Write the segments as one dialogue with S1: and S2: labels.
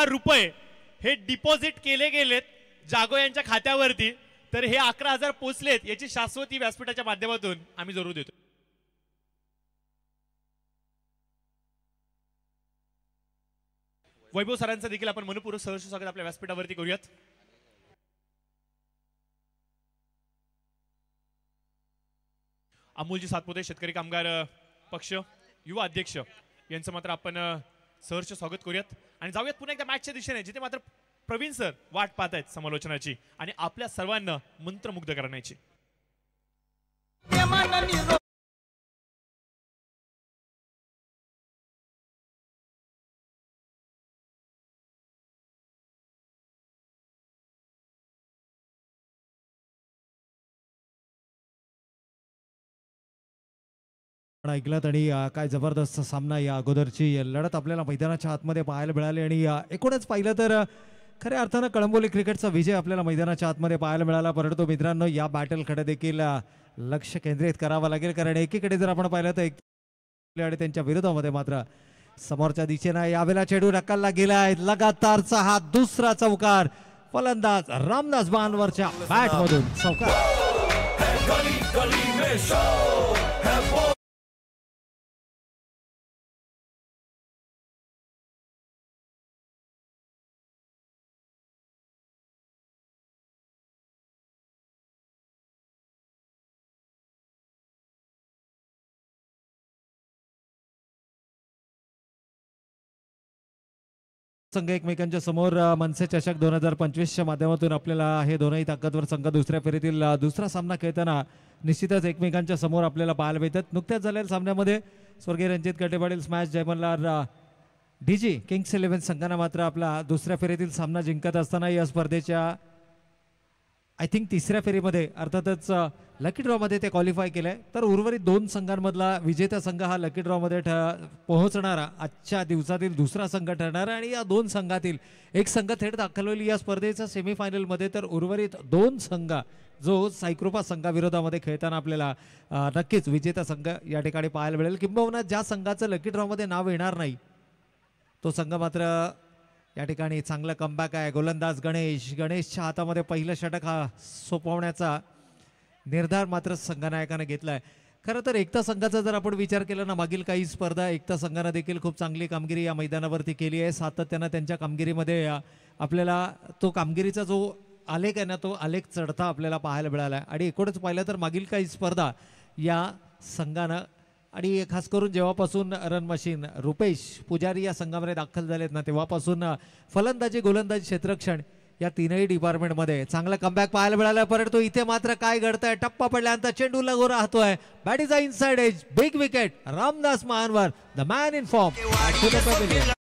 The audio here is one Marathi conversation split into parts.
S1: 11,000 हे डिपॉझिट केले गेलेत जागो यांच्या खात्यावरती, तर हे 11,000 पोचलेत याची शाश्वती व्यासपीठाच्या माध्यमातून आम्ही जरूर देतो. वैभव सरांचं देखील आपण मनपूर्वक सहर्ष स्वागत आपल्या व्यासपीठावरती करूयात. अमोलजी सातपुते शेतकरी कामगार पक्ष युवा अध्यक्ष यांचं मात्र आपण सहर्ष स्वागत करूयात आणि जाऊयात पुन्हा एकदा मॅचच्या दिशेने, जिथे मात्र प्रवीण सर वाट पाहत आहेत समालोचनाची आणि आपल्या सर्वांना मंत्रमुग्ध करण्याची.
S2: ऐकलात आणि काय जबरदस्त सामना या अगोदरची लढत आपल्याला मैदानाच्या आतमध्ये पाहायला मिळाली आणि एकूणच पाहिलं तर खऱ्या अर्थानं कळंबोली क्रिकेटचा विजय आपल्याला मैदानाच्या आतमध्ये पाहायला मिळाला. परंतु मित्रांनो, या बॅटलकडे देखील लक्ष केंद्रित करावं लागेल, कारण एकीकडे जर आपण पाहिलं तर एक आणि त्यांच्या विरोधामध्ये मात्र समोरच्या दिशेनं यावेळेला चेंडू ढकलला गेलाय. लगातारचा हा दुसरा चौकार, फलंदाज रामदास बानवरच्या बॅटमधून चौकार. संघ एकमेकांच्या समोर मनसे चषक 2025च्या माध्यमातून आपल्याला हे दोनही ताकदवर संघ दुसऱ्या फेरीतील दुसरा सामना खेळताना निश्चितच एकमेकांच्या समोर आपल्याला पाहायला मिळतात. नुकत्याच झालेल्या सामन्यामध्ये स्वर्गीय रणजित कटेपाटील स्मॅश जयमल्लार डीजी किंग्स 11 संघाने मात्र आपला दुसऱ्या फेरीतील सामना जिंकत असताना या स्पर्धेच्या आय थिंक तिसऱ्या फेरीमध्ये अर्थातच लकी ड्रॉमध्ये ते क्वालिफाय केलंय. तर उर्वरित दोन संघांमधला विजेता संघ हा लकी ड्रॉमध्ये पोहोचणारा आजच्या दिवसातील दुसरा संघ ठरणारा आणि या दोन संघातील एक संघ थेट दाखल होईल या स्पर्धेच्या सेमीफायनलमध्ये. तर उर्वरित दोन संघ जो सायक्रोपा संघाविरोधामध्ये खेळताना आपल्याला नक्कीच विजेता संघ या ठिकाणी पाहायला मिळेल. किंबहुना ज्या संघाचं लकी ड्रॉमध्ये नाव येणार नाही तो संघ मात्र या ठिकाणी चांगला कमबॅक आहे. गोलंदाज गणेशच्या हातामध्ये पहिलं षटक हा सोपवण्याचा निर्धार मात्र संघनायकाने घेतलाय. खरं तर एकता संघाचा जर आपण विचार केला ना, मागील काही स्पर्धा एकता संघाने देखील खूप चांगली कामगिरी या मैदानावरती केली आहे. सातत्यानं त्यांच्या कामगिरीमध्ये आपल्याला तो कामगिरीचा जो आलेख आहे ना, तो आलेख चढता आपल्याला पाहायला मिळाला आहे. आणि एकूणच पाहिलं तर मागील काही स्पर्धा या संघानं आणि खास करून जेव्हापासून रन मशीन रुपेश पुजारी या संघामध्ये दाखल झालेत ना, तेव्हापासून फलंदाजी गोलंदाजी क्षेत्ररक्षण या तीनही डिपार्टमेंटमध्ये चांगला कमबॅक पाहायला मिळाला. परंतु इथे मात्र काय घडतंय, टप्पा पडल्यानंतर चेंडू लागू राहतोय. Bat is inside edge, big wicket Ramdas Mahanwar, the man in form.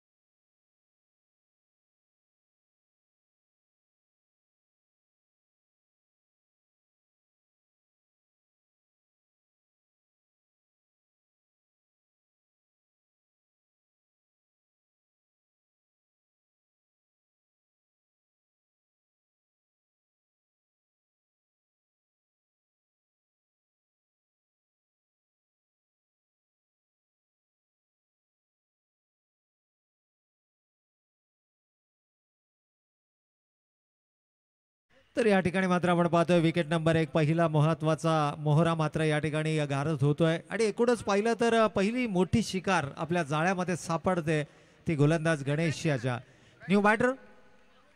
S2: तर या ठिकाणी मात्र आपण पाहतोय विकेट नंबर 1 पहिला महत्वाचा मोहरा मात्र या ठिकाणी गारद होतोय. आणि एकूणच पाहिलं तर पहिली मोठी शिकार आपल्या जाळ्यामध्ये सापडते ती गोलंदाज गणेश याच्या. न्यू बॅटर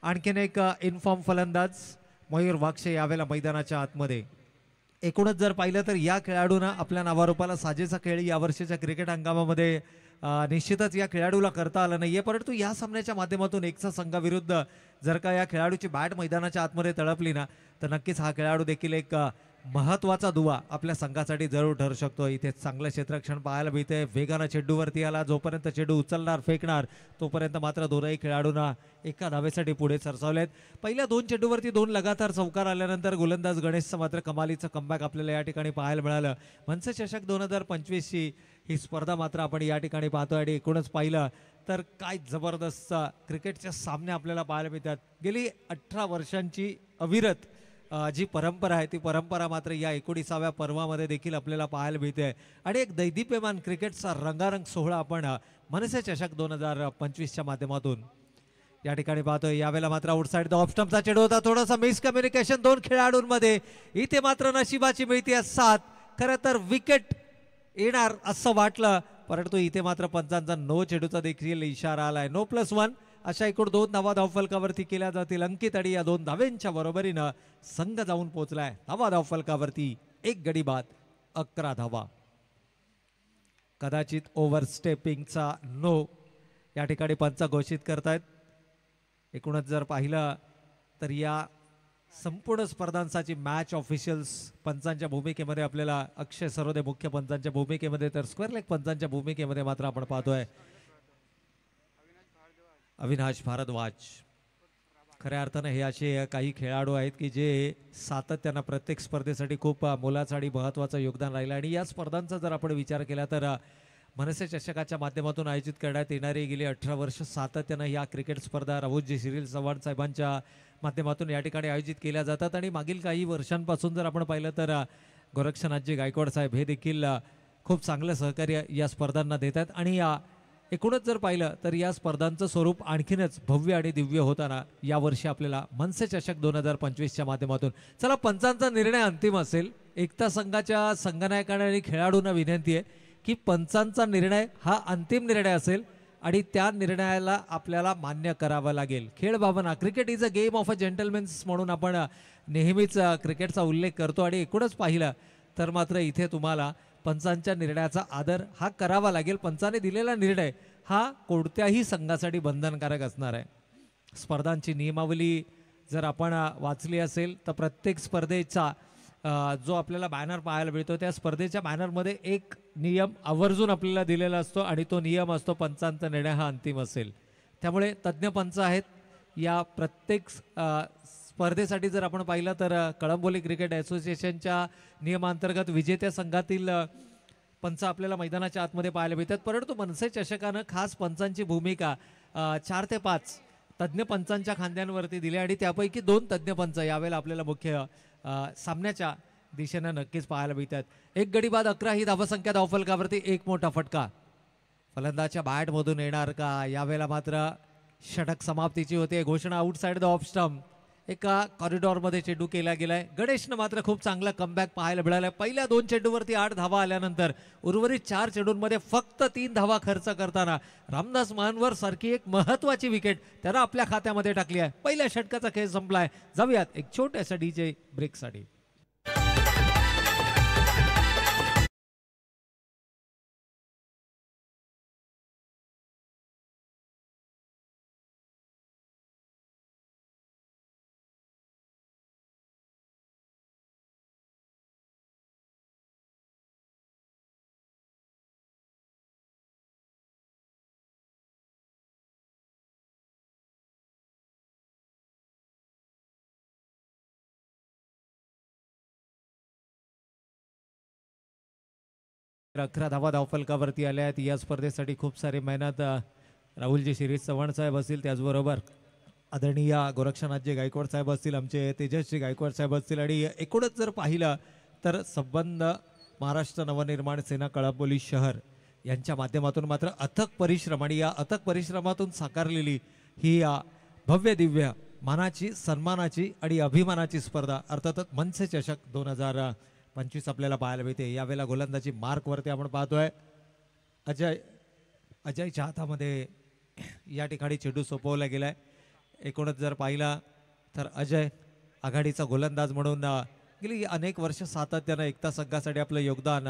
S2: आणखीन एक इनफॉर्म फलंदाज मयूर वाक्षे यावेळेला मैदानाच्या आतमध्ये. एकूणच जर पाहिलं तर या खेळाडूंना आपल्या नावारूपाला साजेसा खेळ या वर्षीच्या क्रिकेट हंगामामध्ये निश्चितच या खेळाडूला करता आलं नाहीये. परंतु या सामन्याच्या माध्यमातून एकचा संघाविरुद्ध जर का या खेळाडूची बॅट मैदानाच्या आतमध्ये तळपली ना, तर नक्कीच हा खेळाडू देखील एक महत्वाचा दुवा आपल्या संघासाठी जरूर ठरू शकतो. इथे चांगलं क्षेत्ररक्षण पाहायला मिळते. वेगानं चेंडूवरती आला, जोपर्यंत चेंडू उचलणार फेकणार तोपर्यंत मात्र दोनही खेळाडूंना एका धावेसाठी पुढे सरसावलेत. पहिल्या दोन चेंडूवरती दोन लगातार चौकार आल्यानंतर गोलंदाज गणेशचं मात्र कमालीचं कमबॅक आपल्याला या ठिकाणी पाहायला मिळालं. मनसे चषक 2025ची ही स्पर्धा मात्र आपण या ठिकाणी पाहतोय. आणि एकूणच पाहिलं तर काय जबरदस्त क्रिकेटचे सामने आपल्याला पाहायला मिळतात. गेली 18 वर्षांची अविरत जी परंपरा आहे ती परंपरा मात्र या 19व्या पर्वामध्ये देखील आपल्याला पाहायला मिळते. आणि एक दैदिप्यमान क्रिकेटचा रंगारंग सोहळा आपण मनसे चषक 2025च्या माध्यमातून या ठिकाणी पाहतोय यावेळेला मात्र आउटसाइड द ऑफ स्टंपचा चेंडू होता, थोडासा मिसकम्युनिकेशन दोन खेळाडूंमध्ये. इथे मात्र नशिबाची मिळते साथ. खरं तर विकेट येणार असं वाटलं, परंतु इथे मात्र पंचांचा नो चेंडूचा देखील इशारा आलाय. नो +1 अशा एकूण 2 धावा धावफलकावरती केल्या जातील अंकित आणि या 2 धावेंच्या बरोबरीनं संघ जाऊन पोहोचलाय धावा धावफलकावरती. 1 गडी बाद 11 धावा. कदाचित ओव्हरस्टेपिंगचा नो या ठिकाणी पंच घोषित करतायत. एकूणच जर पाहिलं तर या संपूर्ण स्पर्धांसाठी मॅच ऑफिशियल्स पंचांच्या भूमिकेमध्ये आपल्याला अक्षय सरोदे मुख्य पंचांच्या भूमिकेमध्ये, तर स्क्वेअर लेग पंचांच्या भूमिकेमध्ये मात्र आपण पाहतोय अविनाश भारद्वाज. खऱ्या अर्थानं हे असे काही खेळाडू आहेत की जे सातत्यानं प्रत्येक स्पर्धेसाठी खूप मोलाचं आणि महत्त्वाचं योगदान राहिलं. आणि या स्पर्धांचा जर आपण विचार केला तर मनसे चषकाच्या माध्यमातून आयोजित करण्यात येणारी गेली 18 वर्ष सातत्यानं या क्रिकेट स्पर्धा राहुलजी शिरील चव्हाण साहेबांच्या माध्यमातून या ठिकाणी आयोजित केल्या जातात. आणि मागील काही वर्षांपासून जर आपण पाहिलं तर गोरक्षनाथजी गायकवाड साहेब हे देखील खूप चांगलं सहकार्य या स्पर्धांना देतात. आणि एकूणच जर पाहिलं तर या स्पर्धांचं स्वरूप आणखीनच भव्य आणि दिव्य होताना यावर्षी आपल्याला मनसे चषक 2025च्या माध्यमातून. चला, पंचांचा निर्णय अंतिम असेल. एकता संघाच्या संघनायकांना आणि खेळाडूंना विनंती आहे की पंचांचा निर्णय हा अंतिम निर्णय असेल आणि त्या निर्णयाला आपल्याला मान्य करावं लागेल. खेळ भावना, cricket is a game of a gentlemen's म्हणून आपण नेहमीच क्रिकेटचा उल्लेख करतो. आणि एकूणच पाहिलं तर मात्र इथे तुम्हाला पंचांच्या निर्णयाचा आदर हा करावा लागेल. पंचाने दिलेला निर्णय हा कोणत्याही संघासाठी बंधनकारक असणार आहे. स्पर्धांची नियमावली जर आपण वाचली असेल तर प्रत्येक स्पर्धेचा जो आपल्याला बॅनर पाहायला मिळतो त्या स्पर्धेच्या बॅनरमध्ये एक नियम आवर्जून आपल्याला दिलेला असतो आणि तो नियम असतो पंचांचा निर्णय हा अंतिम असेल. त्यामुळे तज्ज्ञ पंच आहेत या प्रत्येक स्पर्धेसाठी. जर आपण पाहिलं तर कळंबोली क्रिकेट असोसिएशनच्या नियमांतर्गत विजेत्या संघातील पंच आपल्याला मैदानाच्या आतमध्ये पाहायला मिळतात. परंतु मनसे चषकानं खास पंचांची भूमिका 4 ते 5 तज्ज्ञ पंचांच्या खांद्यांवरती दिली आणि त्यापैकी 2 तज्ज्ञ पंच यावेळेला आपल्याला मुख्य सामन्याच्या दिशेनं नक्कीच पाहायला मिळतात. 1 गडी बाद 11 ही धावसंख्या धावफलकावरती. एक मोठा फटका फलंदाच्या बॅटमधून येणार का? यावेळेला मात्र षटक समाप्तीची होते. घोषणा आउटसाइड द ऑफ स्टंप. एका कॉरिडॉरमध्ये चेंडू केला गेलाय. गणेशनं मात्र खूप चांगला कमबॅक पाहायला मिळालाय. पहिल्या 2 चेंडूवरती 8 धावा आल्यानंतर उर्वरित 4 चेंडूंमध्ये फक्त 3 धावा खर्च करताना रामदास महानवर सारखी एक महत्वाची विकेट त्यानं आपल्या खात्यामध्ये टाकली आहे. पहिल्या षटकाचा खेळ संपलाय. जाऊयात एक छोट्याशा डीजे ब्रेकसाठी. तर 11 धावा धावफलकावरती आल्या आहेत. या स्पर्धेसाठी खूप सारी मेहनत राहुलजी शिरीष चव्हाण साहेब असतील, त्याचबरोबर आदरणीय गोरक्षनाथजी गायकवाड साहेब असतील, आमचे तेजसजी गायकवाड साहेब असतील. आणि एकूणच जर पाहिलं तर संबंध महाराष्ट्र नवनिर्माण सेना कळंबोली शहर यांच्या माध्यमातून मात्र अथक परिश्रम आणि या अथक परिश्रमातून साकारलेली ही भव्य दिव्य मानाची, सन्मानाची आणि अभिमानाची स्पर्धा अर्थातच मनसे चषक 2025 आपल्याला पाहायला मिळते. यावेळेला गोलंदाजी मार्कवरती आपण पाहतोय अजयच्या हातामध्ये या ठिकाणी चेंडू सोपवला गेलाय. एकूणच जर पाहिला तर अजय आघाडीचा गोलंदाज म्हणून गेली अनेक वर्ष सातत्यानं एकता संघासाठी आपलं योगदान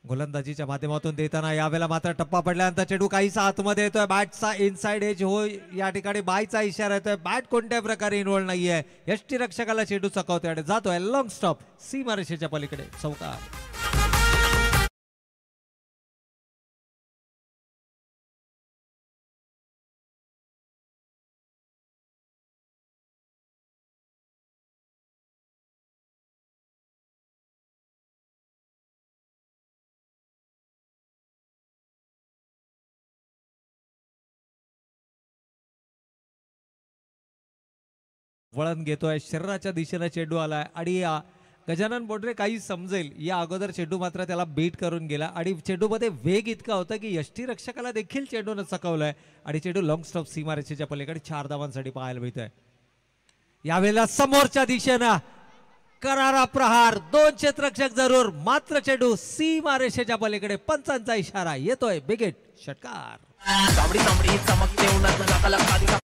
S2: गोलंदाजीच्या माध्यमातून देताना यावेळेला मात्र टप्पा पडल्यानंतर चेंडू काहीसा आतमध्ये येतोय. बॅटचा इनसाइड एज हो या ठिकाणी बायचा इशारा येतोय. बॅट कोणत्या प्रकारे इन्व्हॉल्व नाहीये. यष्टीरक्षकाला चेंडू चकवतोय आणि जातोय लॉंग स्टॉप सीमारेषेच्या पलीकडे. चौकार. वळण घेतोय, शरीराच्या दिशेने चेंडू आलाय आणि गजानन बोडरे काही समजेल या अगोदर चेंडू मात्र त्याला बीट करून गेला आणि चेंडूमध्ये वेग इतका होता की यष्टीरक्षकाला देखील चेंडूनं चकवलाय आणि चेंडू लॉंग स्टॉप सीमारेषेच्या पलीकडे 4 धावांसाठी पाहायला मिळतोय. यावेळेला समोरच्या दिशेनं करारा प्रहार, 2 क्षेत्ररक्षक जरूर, मात्र चेंडू सीमारेषेच्या पलीकडे पंचांचा इशारा येतोय. बिगेट षटकार.
S3: चमकते उन्हात जाता लक्षात.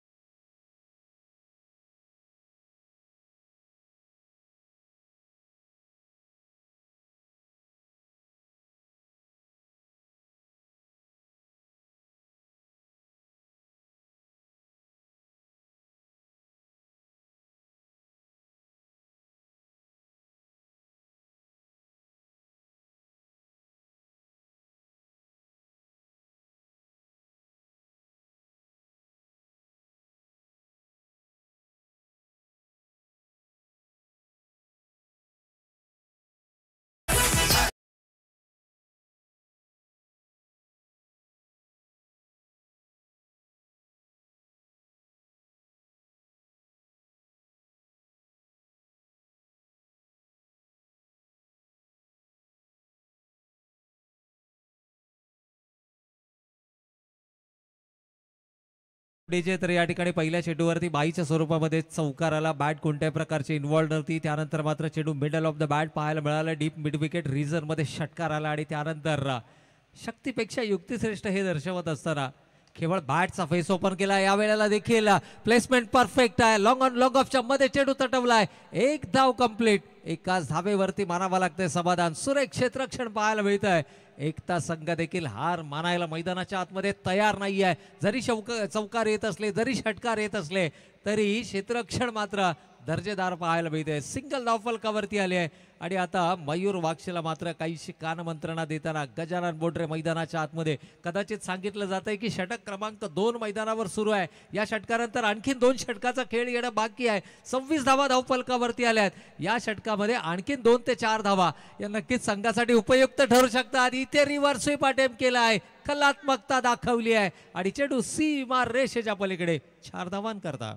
S2: डीजे तर या ठिकाणी पहिल्या चेंडूवरती बाईच्या स्वरूपामध्ये चौकार आला. बॅट कोणत्याही प्रकारची इन्व्हॉल्व नव्हती. त्यानंतर मात्र चेंडू मिडल ऑफ द बॅट पाहायला मिळाला. डीप मिड विकेट रिझन मध्ये षटकार आला आणि त्यानंतर शक्तीपेक्षा युक्तिश्रेष्ठ हे दर्शवत असताना केवळ बॅटचा फेस ओपन केला. या वेळेला देखील प्लेसमेंट परफेक्ट आहे. लॉंग ऑन लॉंग ऑफच्या मध्ये चेंडू तटवलाय. 1 धाव कंप्लीट. एकाच धावेवरती मानावं लागतंय समाधान. सुरेख क्षेत्ररक्षण पाहायला मिळत आहे. एकता संघ देखील हार मानायला मैदानाच्या आतमध्ये तयार नाही आहे. जरी चौकार येत असले, जरी षटकार येत असले तरी क्षेत्ररक्षण मात्र दर्जेदार पाहायला मिळते. सिंगल धावफलकावरती आले आहे आणि आता मयूर वाक्षेला मात्र काहीशी कानमंत्रणा देताना गजानन बोडरे मैदानाच्या आतमध्ये कदाचित सांगितलं जात आहे की षटक क्रमांक 2 मैदानावर सुरू आहे. या षटकानंतर आणखीन 2 षटकाचा खेळ येणं बाकी आहे. 26 धावा धावफलकावरती आल्या आहेत. या षटकामध्ये आणखीन 2 ते 4 धावा या नक्कीच संघासाठी उपयुक्त ठरू शकतात. इथे रिव्हर्स स्वीप अटेम्प्ट केला आहे. कलात्मकता दाखवली आहे आणि चेंडू सीमा रेषेच्या पलीकडे 4 धावांकरता.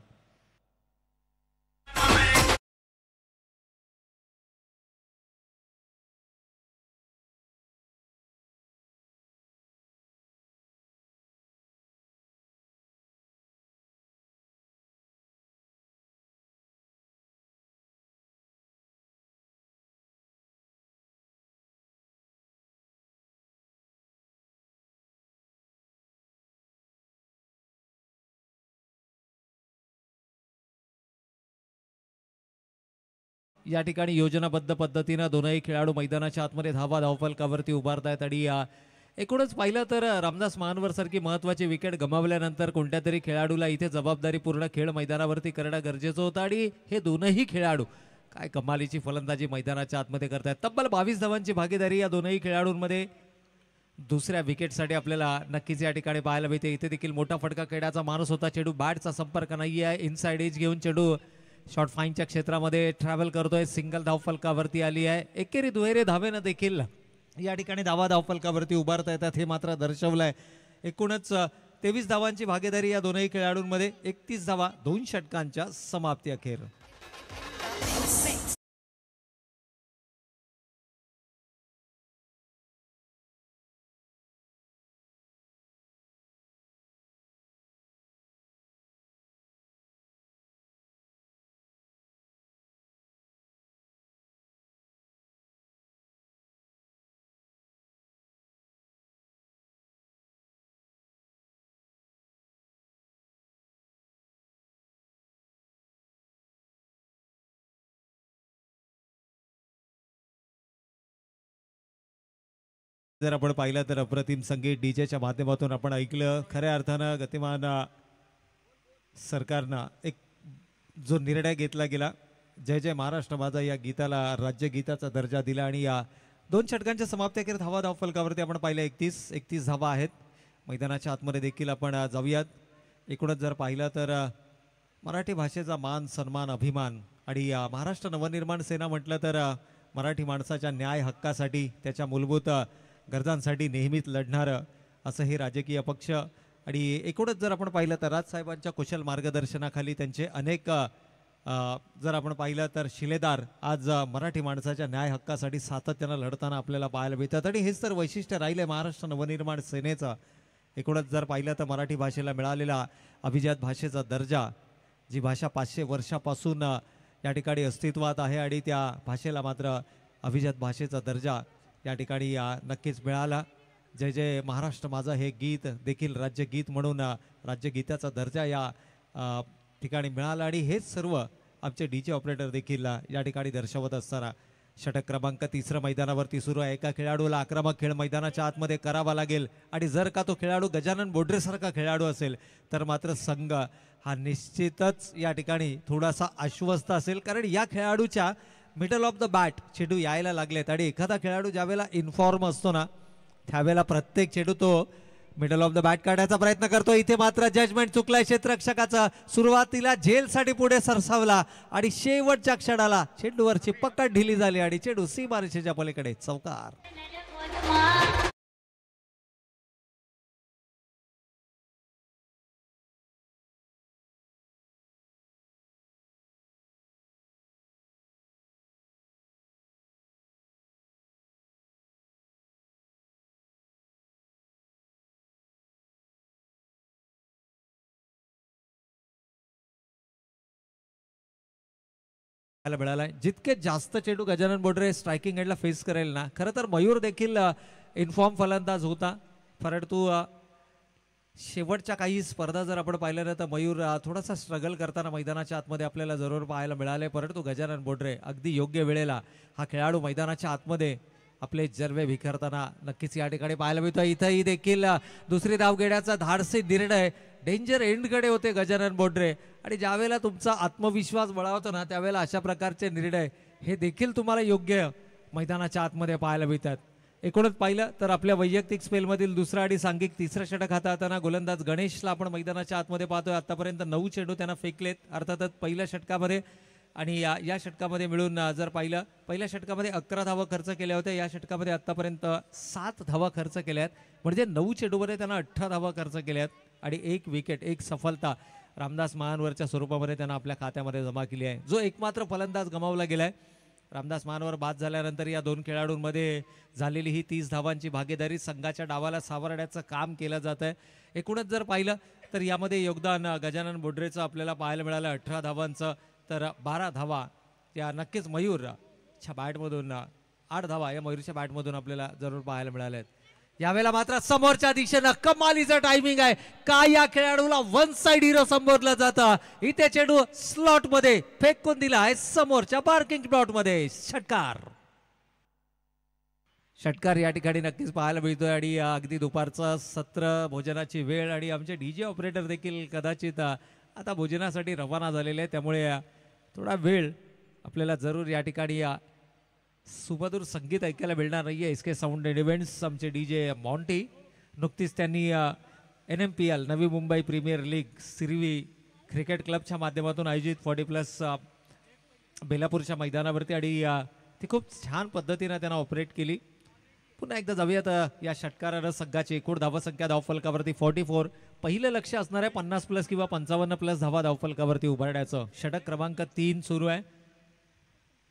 S2: या ठिकाणी योजनाबद्ध पद्धतीने दोनही खेळाडू मैदानाच्या आतमध्ये धावफलकावरती उभारतायत आणि एकूणच पाहिलं तर रामदास महानवर सारखी महत्वाची विकेट गमावल्यानंतर कोणत्या तरी खेळाडूला इथे जबाबदारीपूर्ण खेळ मैदानावरती करणं गरजेचं होतं आणि हे दोनही खेळाडू काय कमालीची फलंदाजी मैदानाच्या आतमध्ये करतायत. तब्बल 22 धावांची भागीदारी या दोनही खेळाडूंमध्ये दुसऱ्या विकेटसाठी आपल्याला नक्कीच या ठिकाणी पाहायला मिळते. इथे देखील मोठा फटका खेळाचा माणूस होता. चेंडू बॅटचा संपर्क नाही आहे. इनसाइड एज घेऊन चेंडू शॉर्ट फाईनच्या क्षेत्रामध्ये ट्रॅव्हल करतोय. सिंगल धावफलकावरती आली आहे. एकेरी दुहेरी धावेनं देखील या ठिकाणी धावफलकावरती उभारता येतात हे मात्र दर्शवलंय. एकूणच 23 धावांची भागीदारी या दोनही खेळाडूंमध्ये. 31 धावा 2 षटकांच्या समाप्ती अखेर. जर आपण पाहिलं तर अप्रतिम संगीत डीजेच्या माध्यमातून आपण ऐकलं. खऱ्या अर्थानं गतिमान सरकारनं एक जो निर्णय घेतला गेला, जय जय महाराष्ट्र माझा या गीताला राज्यगीताचा दर्जा दिला आणि या 2 षटकांच्या समाप्ती अखेर धावफलकावरती आपण पाहिलं 31 धावा आहेत. मैदानाच्या आतमध्ये देखील आपण जाऊयात. एकूणच जर पाहिलं तर मराठी भाषेचा मान सन्मान अभिमान आणि महाराष्ट्र नवनिर्माण सेना म्हटलं तर मराठी माणसाच्या न्याय हक्कासाठी त्याच्या मूलभूत गरजांसाठी नेहमीच लढणारं असं हे राजकीय पक्ष. आणि एकूणच जर आपण पाहिलं तर राजसाहेबांच्या कुशल मार्गदर्शनाखाली त्यांचे अनेक जर आपण पाहिलं तर शिलेदार आज मराठी माणसाच्या न्याय हक्कासाठी सातत्यानं लढताना आपल्याला पाहायला मिळतात आणि हेच तर वैशिष्ट्य राहिले महाराष्ट्र नवनिर्माण सेनेचं. एकूणच जर पाहिलं तर मराठी भाषेला मिळालेला अभिजात भाषेचा दर्जा, जी भाषा 500 वर्षापासून या ठिकाणी अस्तित्वात आहे आणि त्या भाषेला मात्र अभिजात भाषेचा दर्जा या ठिकाणी नक्कीच मिळाला. जय जय महाराष्ट्र माझा हे गीत देखील राज्यगीत म्हणून राज्यगीताचा दर्जा या ठिकाणी मिळाला आणि हेच सर्व आमचे डीजे ऑपरेटर देखील या ठिकाणी दर्शवत असताना षटक क्रमांक 3 मैदानावरती सुरू आहे. एका खेळाडूला आक्रमक खेळ मैदानाच्या आतमध्ये करावा लागेल आणि जर का तो खेळाडू गजानन बोडरेसारखा खेळाडू असेल तर मात्र संघ हा निश्चितच या ठिकाणी थोडासा आश्वस्त असेल, कारण या खेळाडूच्या मिडल ऑफ द बॅट चेंडू यायला लागलेत आणि एखादा खेळाडू ज्यावेळेला इन्फॉर्म असतो ना त्यावेळेला प्रत्येक चेंडू तो मिडल ऑफ द बॅट काढायचा प्रयत्न करतो. इथे मात्र जजमेंट चुकलाय क्षेत्ररक्षकाचा. सुरुवातीला झेलसाठी पुढे सरसावला आणि शेवटच्या क्षणाला चेंडूवरची पकड ढिली झाली आणि चेंडू सीमारेषेच्या पलीकडे चौकार. मिळालाय. जितके जास्त चेंडू गजानन बोडरे स्ट्रायकिंग एंडला फेस करेल ना, खरं तर मयूर देखील इन्फॉर्म फलंदाज होता, परंतु शेवटच्या काही स्पर्धा जर आपण पाहिलं ना तर मयूर थोडासा स्ट्रगल करताना मैदानाच्या आतमध्ये आपल्याला जरूर पाहायला मिळाले. परंतु गजानन बोडरे अगदी योग्य वेळेला हा खेळाडू मैदानाच्या आतमध्ये आपले जर्वे भिखरताना नक्कीच या ठिकाणी पाहायला मिळतो. इथंही देखील दुसरी धाव घेण्याचा धाडसी निर्णय. डेंजर एंडकडे होते गजानन बोडरे आणि ज्यावेळेला तुमचा आत्मविश्वास बळावतो ना त्यावेळेला अशा प्रकारचे निर्णय हे देखील तुम्हाला योग्य मैदानाच्या आतमध्ये पाहायला मिळतात. एकूणच पाहिलं तर आपल्या वैयक्तिक स्पेलमधील दुसरा आणि सांघिक तिसरं षटक हाताळताना गोलंदाज गणेशला आपण मैदानाच्या आतमध्ये पाहतोय. आतापर्यंत 9 चेंडू त्यांना फेकलेत, अर्थातच पहिल्या षटकामध्ये आणि या षटकामध्ये मिळून जर पाहिलं पहिल्या षटकामध्ये 11 धावा खर्च केल्या होत्या, या षटकामध्ये आतापर्यंत 7 धावा खर्च केल्यात, म्हणजे 9 चेंडूमध्ये त्यांना 18 धावा खर्च केल्यात आणि 1 विकेट 1 सफलता रामदास महानवरच्या स्वरूपामध्ये त्यांना आपल्या खात्यामध्ये जमा केली आहे. जो एकमात्र फलंदाज गमावला गेलाय. रामदास महानवर बाद झाल्यानंतर या दोन खेळाडूंमध्ये झालेली ही 30 धावांची भागीदारी संघाच्या डावाला सावरण्याचं काम केलं जात आहे. एकूणच जर पाहिलं तर यामध्ये योगदान गजानन बोडरेचं आपल्याला पाहायला मिळालं 18 धावांचं, तर 12 धावा या नक्कीच मयूरच्या बॅटमधून 8 धावा या मयूरच्या बॅटमधून आपल्याला जरूर पाहायला मिळाल्या आहेत. यावेळेला मात्र समोरच्या दिशेनं कमालीचं टायमिंग आहे. काय या खेळाडूला वन साइड हिरो संबोधलं जातं. इथे चेंडू स्लॉट मध्ये फेकून दिला आहे समोरच्या पार्किंग प्लॉट मध्ये. षटकार या ठिकाणी नक्कीच पाहायला मिळतोय आणि अगदी दुपारचं सत्र भोजनाची वेळ आणि आमचे डीजे ऑपरेटर देखील कदाचित आता भोजनासाठी रवाना झालेले आहे, त्यामुळे थोडा वेळ आपल्याला जरूर या ठिकाणी सुमधुर संगीत ऐकायला मिळणार नाहीये. S K sound and events आमचे डीजे मॉन्टी नुकतीच त्यांनी NMPL Navi Mumbai premier league Sirvi cricket क्लबच्या माध्यमातून आयोजित 40+ बेलापूरच्या मैदानावरती आणि ती खूप छान पद्धतीने त्यांना ऑपरेट केली. पुन्हा एकदा जाऊयात या षटकारानं संघाची एकूण धावसंख्या धावफलकावरती 44. पहिलं लक्ष असणार आहे 50+ किंवा 55+ धावा धावफलकावरती उभारण्याचं. षटक क्रमांक 3 सुरू आहे.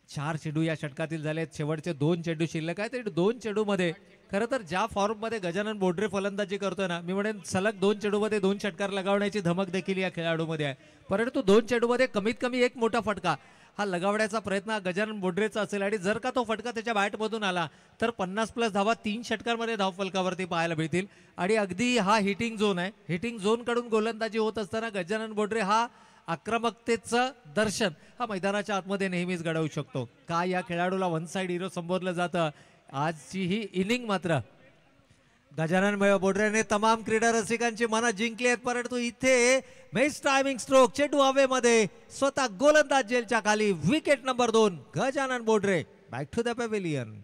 S2: 4 चेंडू या षटकातील झालेत, शेवटचे 2 चेंडू शिल्लक आहेत. 2 चेंडू मध्ये खरं तर ज्या फॉर्म मध्ये गजानन बोडरे फलंदाजी करतोय ना, मी म्हणेन सलग 2 चेंडू मध्ये 2 षटकार लगावण्याची धमक देखील या खेळाडूमध्ये आहे. परंतु 2 चेंडू मध्ये कमीत कमी एक मोठा फटका हा लगावण्याचा प्रयत्न गजानन बोडरेचा असेल आणि जर का तो फटका त्याच्या बॅटमधून आला तर 50+ धावा 3 षटकांमध्ये धावफलकावरती पाहायला मिळतील. आणि अगदी हा हिटिंग झोन आहे. हिटिंग झोन कडून गोलंदाजी होत असताना गजानन बोडरे हा आक्रमकतेचं दर्शन हा मैदानाच्या आतमध्ये नेहमीच घडवू शकतो. काय या खेळाडूला वन साइड हिरो संबोधलं जातं. आजची ही इनिंग मात्र गजानन बोडरेने तमाम क्रीडा रसिकांची मनं जिंकली आहेत. परंतु इथे मेस टायमिंग स्ट्रोक चेंडू हवेमध्ये स्वतः गोलंदाज जेलच्या खाली. Wicket number 2 Gajanan Bodre. Back to the pavilion.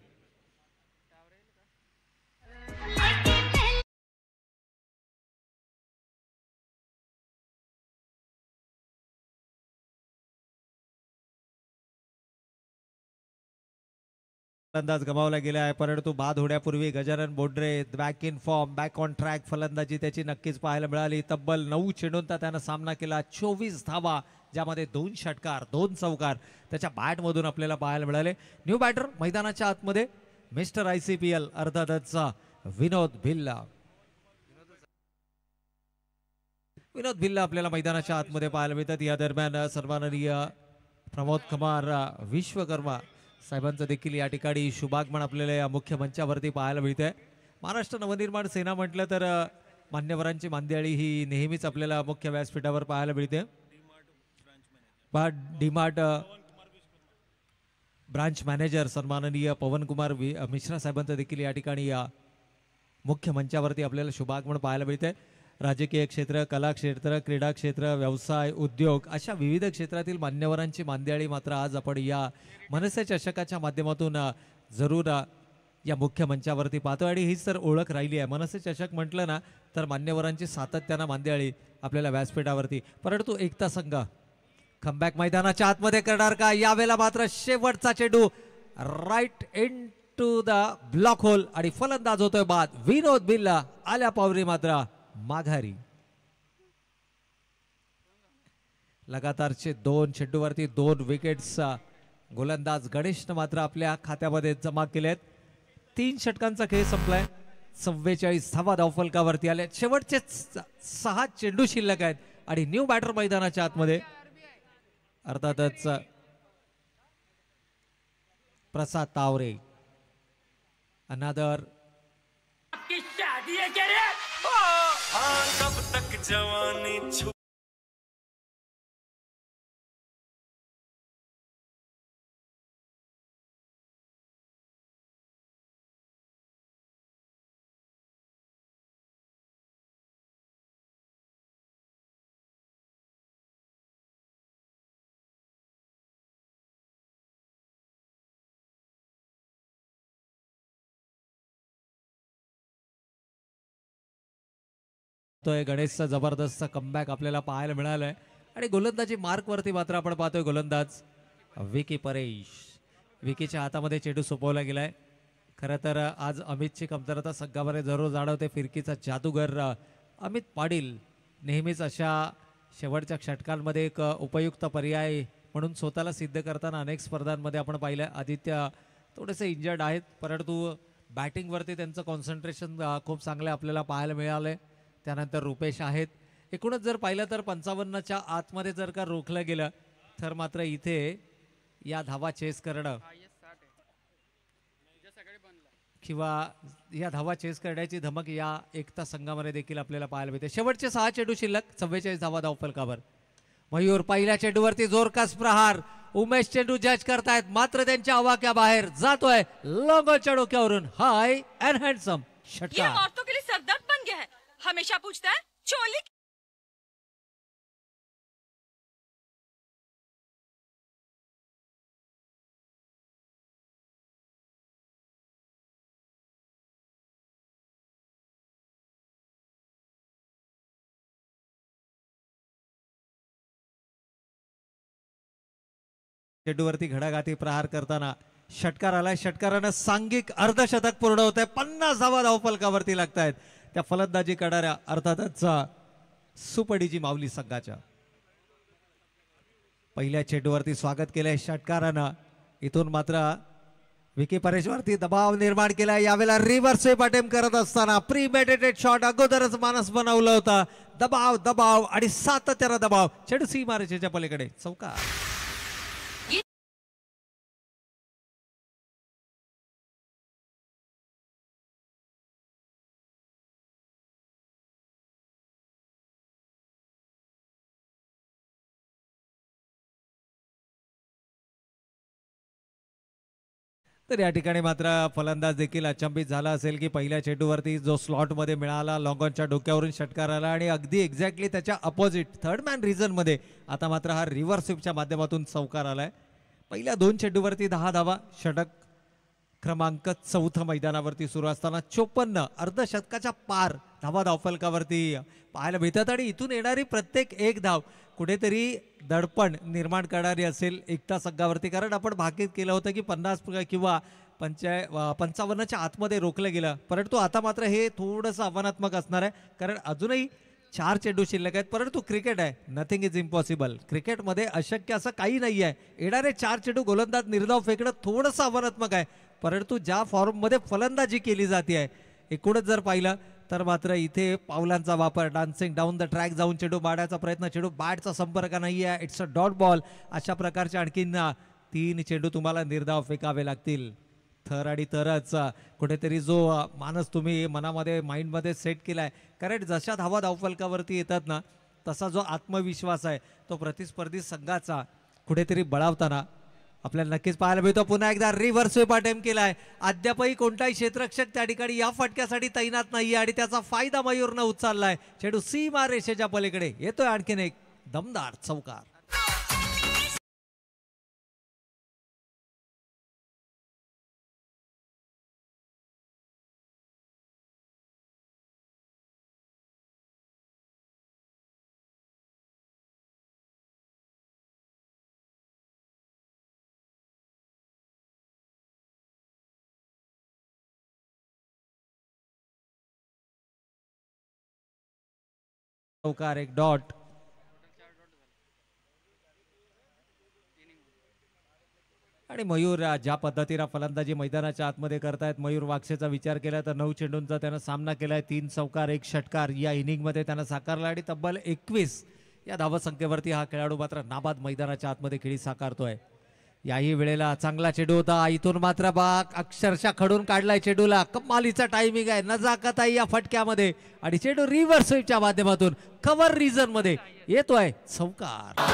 S2: फलंदाज गमावला गेला आहे, परंतु बाद होण्यापूर्वी Gajanan Bondre back in form, back on track फलंदाजी त्याची नक्कीच पाहायला मिळाली. तब्बल 9 चेंडूंचा त्यानं सामना केला, 24 धावा, ज्यामध्ये 2 षटकार 2 चौकार त्याच्या बॅटमधून आपल्याला पाहायला मिळाले. न्यू बॅटर मैदानाच्या आतमध्ये मिस्टर ICPL अर्थातचा विनोद भिल्ला. विनोद भिल्ला आपल्याला मैदानाच्या आतमध्ये पाहायला मिळतात. या दरम्यान सन्माननीय प्रमोद कुमार विश्वकर्मा साहेबांचं देखील या ठिकाणी शुभागमन आपल्याला या मुख्य मंचावरती पाहायला मिळते. महाराष्ट्र नवनिर्माण सेना म्हटलं तर मान्यवरांची मांदियाळी ही नेहमीच आपल्याला मुख्य व्यासपीठावर पाहायला मिळते. डीमार्ट ब्रांच मॅनेजर सन्माननीय पवन कुमार मिश्रा साहेबांचं देखील या ठिकाणी या मुख्य मंचावरती आपल्याला शुभागमन पाहायला मिळते. राजकीय क्षेत्र, कला क्षेत्र, क्रीडा क्षेत्र, व्यवसाय, उद्योग अशा विविध क्षेत्रातील मान्यवरांची मांदियाळी मात्र आज आपण या मनसे चषकाच्या माध्यमातून जरूर या मुख्य मंचावरती पाहतो. आणि हीच तर ओळख राहिली आहे. मनसे चषक म्हटलं ना तर मान्यवरांची सातत्यानं मांदियाळी आपल्याला व्यासपीठावरती. परंतु एकता संघ कमबॅक मैदानाच्या आतमध्ये करणार का? यावेळेला मात्र शेवटचा चेंडू right into the block hole आणि फलंदाज होतोय बाद. विनोद भिल्ला आल्या पावरी मात्र माघारी. लगातारचे 2 चेंडूवरती 2 विकेट्स गोलंदाज गणेशनं मात्र आपल्या खात्यामध्ये जमा केलेत. 3 षटकांचा खेळ संपलाय. 44 धावा धावफलकावरती आले. शेवटचे 6 चेंडू शिल्लक आहेत आणि न्यू बॅटर मैदानाच्या आतमध्ये अर्थातच प्रसाद तावरे. अनादर
S4: कब तक जवानी
S2: तो गणेशचा जबरदस्त कमबॅक आपल्याला पाहायला मिळालाय. आणि गोलंदाजी मार्क वरती मात्र आपण पाहतोय गोलंदाज विकी परेश. विकीच्या हातामध्ये चेंडू सोपवला गेलाय. खरं तर आज अमितची कमतरता संघामध्ये जरूर जाणवते. फिरकीचा जादूगर अमित पाटील नेहमीच अशा शेवटच्या षटकांमध्ये एक उपयुक्त पर्याय म्हणून स्वतःला सिद्ध करताना अनेक स्पर्धांमध्ये आपण पाहिलं. आदित्य थोडेसे इंजर्ड आहेत, परंतु बॅटिंगवरती त्यांचं कॉन्सन्ट्रेशन खूप चांगलं आपल्याला पाहायला मिळालंय. त्यानंतर रुपेश आहेत. एकूणच जर पाहिलं तर 55च्या आतमध्ये जर का रोखलं गेलं तर मात्र इथे या धावा चेस करणं किंवा या धावा चेस करण्याची धमक या एकता संघामध्ये देखील आपल्याला पाहायला मिळते. शेवटचे 6 चेंडू शिल्लक, 44 धावा धावफलकावर. मयूर पहिल्या चेंडूवरती जोरकस प्रहार. उमेश चेंडू जज करतायत मात्र त्यांच्या आवाक्याबाहेर जातोय लॉंगच्या डोक्यावरून. हाय अँड हँडसम षटकार.
S5: ये औरतों के लिए सरदर्द बन गया है. हमेशा पूछता है चोली.
S2: चेंडूवरती घडाघाती प्रहार करताना षटकार आलाय. षटकारानं सांघिक अर्धशतक पूर्ण होत आहे. 50 धावा धावफलकावरती लागतायत त्या फलंदाजी करणाऱ्या अर्थातच सुपडीजी माऊली संघाच्या. पहिल्या चेंडूवरती स्वागत केलंय षटकारानं. इथून मात्र विकी परेशवरती दबाव निर्माण केलाय. यावेळेला रिव्हर्स स्वीप अटेम्प्ट करत असताना प्रीमेडिटेड शॉट अगोदरच मानस बनवलं होतं. दबाव दबाव आणि सातत्यानं दबाव. चेंडू सीमारेषेच्या पलीकडे चौकार. तर या ठिकाणी मात्र फलंदाज देखील अचंबित झाला असेल की पहिल्या चेंडूवरती जो स्लॉट मध्ये मिळाला लॉंगॉनच्या डोक्यावरून षटकार आला आणि अगदी एक्झॅक्टली त्याच्या अपोजिट थर्ड मॅन रिझन मध्ये आता मात्र हा रिव्हर्स स्वीपच्या माध्यमातून चौकार आलाय. पहिल्या 2 चेंडूवरती 10 धावा. षटक क्रमांक 4 मैदानावरती सुरू असताना 54 अर्धशतकाच्या पार धावा धावफलकावरती पाहायला मिळतात. आणि इथून येणारी प्रत्येक एक धाव कुठेतरी दडपण निर्माण करणारी असेल एकता संघावरती. कारण आपण भाकीत केलं होतं की 50 किंवा पंचावन्नच्या आतमध्ये रोखलं गेलं, परंतु आता मात्र हे थोडंसं आव्हानात्मक असणार आहे, कारण अजूनही 4 चेंडू शिल्लक आहेत. परंतु क्रिकेट आहे, नथिंग इज इम्पॉसिबल. क्रिकेटमध्ये अशक्य असं काही नाही आहे. येणारे 4 चेंडू गोलंदाज निर्धाव फेकणं थोडंसं आव्हानात्मक आहे, परंतु ज्या फॉर्ममध्ये फलंदाजी केली जाते आहे, एकूणच जर पाहिलं तर मात्र इथे पावलांचा वापर, डान्सिंग डाऊन द ट्रॅक जाऊन चेंडू बाडायचा प्रयत्न, चेंडू बॅटचा संपर्क नाही आहे, इट्स अ डॉट बॉल. अशा प्रकारचे आणखीन 3 चेंडू तुम्हाला निर्धाव फेकावे लागतील. थर आणि तरच कुठेतरी जो मानस तुम्ही मनामध्ये माइंडमध्ये सेट केलाय, कारण जशा धावा धावफलकावरती येतात ना, तसा जो आत्मविश्वास आहे तो प्रतिस्पर्धी संघाचा कुठेतरी बळावताना आपल्याला नक्कीच पाहायला मिळतो. पुन्हा एकदा रिव्हर्स स्वीप अटेम्प्ट केलाय. अद्यापही कोणताही क्षेत्ररक्षक त्या ठिकाणी या फटक्यासाठी तैनात नाहीये आणि त्याचा फायदा मयूरनं उचललाय. चेंडू सीमा रेषेच्या पलीकडे येतोय. आणखीन एक दमदार चौकार. चौकार, एक डॉट. आणि मयूर ज्या पद्धतीने फलंदाजी मैदानाच्या आतमध्ये करतायत, मयूर वागसेचा विचार केला तर 9 चेंडूंचा त्यानं सामना केलाय. 3 चौकार 1 षटकार या इनिंगमध्ये त्यानं साकारला आणि तब्बल 21 या धावसंख्येवरती हा खेळाडू मात्र नाबाद मैदानाच्या आतमध्ये खेळी साकारतोय. याही वेळेला चांगला चेंडू होता, इथून मात्र बाग अक्षरशः खडून काढलाय चेंडूला. कमालीचा टायमिंग आहे, नजाकत आहे या फटक्यामध्ये आणि चेंडू रिव्हर्स स्वीपच्या माध्यमातून कव्हर रिजन मध्ये येतोय. चौकार.